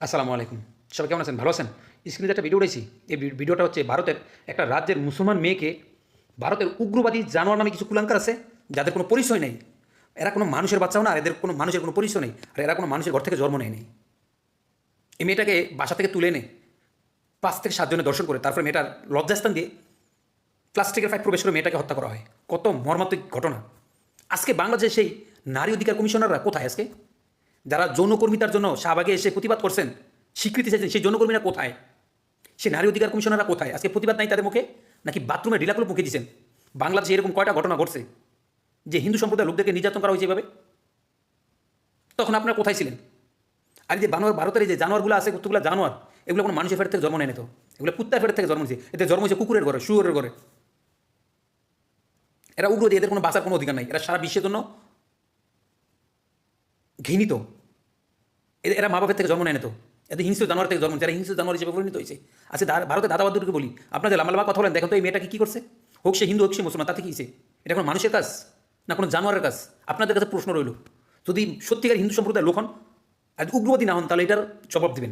আসসালামু আলাইকুম। সবাই কেমন আছেন? ভালো আছেন? স্ক্রিনে যে একটা ভিডিও উঠেছি, এই ভিডিওটা হচ্ছে ভারতের একটা রাজ্যের মুসলমান মেয়েকে ভারতের উগ্রবাদী জানোয়ার নামে কিছু কুলাঙ্কার আছে, যাদের কোনো পরিচয় নেই। এরা কোনো মানুষের বাচ্চাও না, আর এদের কোনো মানুষের কোনো পরিচয় নেই। আর এরা কোনো মানুষের ঘর থেকে জন্ম নেয়নি। এই মেয়েটাকে বাসা থেকে তুলে এনে ৫ থেকে ৭ জনে দর্শন করে তারপরে মেয়েটার লজ্জাস্থান দিয়ে প্লাস্টিকের পাইপ প্রবেশ করে মেয়েটাকে হত্যা করা হয়। কত মর্মান্তিক ঘটনা! আজকে বাংলাদেশের সেই নারী অধিকার কমিশনাররা কোথায় আজকে? যারা যৌনকর্মিতার জন্য শাহবাগে এসে প্রতিবাদ করছেন, স্বীকৃতি চাইছেন, সেই যৌনকর্মীরা কোথায়? সে নারী অধিকার কমিশনাররা কোথায়? আজকে প্রতিবাদ নাই তাদের মুখে? নাকি বাথরুমে ঢিলাকুলো মুখে দিচ্ছেন? বাংলাদেশে এরকম কয়টা ঘটনা ঘটছে যে হিন্দু সম্প্রদায়ের লোকদেরকে নির্যাতন করা হয়েছে এভাবে? তখন আপনারা কোথায় ছিলেন? আর এই যে ভারতের এই যে জানোয়ারগুলো আছে, কতগুলো জানোয়ার, এগুলো কোনো মানুষের ফেরত থেকে জন্ম নেয় না তো। এগুলো কুত্তার ফেরত থেকে জন্ম নিয়েছে। এতে জন্ম হয়েছে কুকুরের ঘরে, শুয়োরের ঘরে। এরা উগ্র দিয়ে, এদের কোনো বাঁচার কোনো অধিকার নাই। এরা সারা বিশ্বের জন্য ঘৃণিত। এরা মা বাপের থেকে জন্ম নেয় না তো। এদের হিংস্র জানোয়ার থেকে জন্ম, যারা হিংস্র জানোয়ার হিসেবে পরিণত হয়েছে। আচ্ছা, ভারতের দাদা বাহাদুরকে বলি, আপনার যে লাম্বা কথা বলেন, দেখেন তো এই মেয়েটাকে কী করছে? হোক সে হিন্দু হোক সে মুসলমান, তাতে কী হয়েছে? এটা কোনো মানুষের কাজ না কোনো জানোয়ারের কাজ? আপনাদের কাছে প্রশ্ন রইল, যদি সত্যিকার হিন্দু সম্প্রদায়ের লোক হন আর উগ্রবাদী না হন, তাহলে এটার জবাব দেবেন।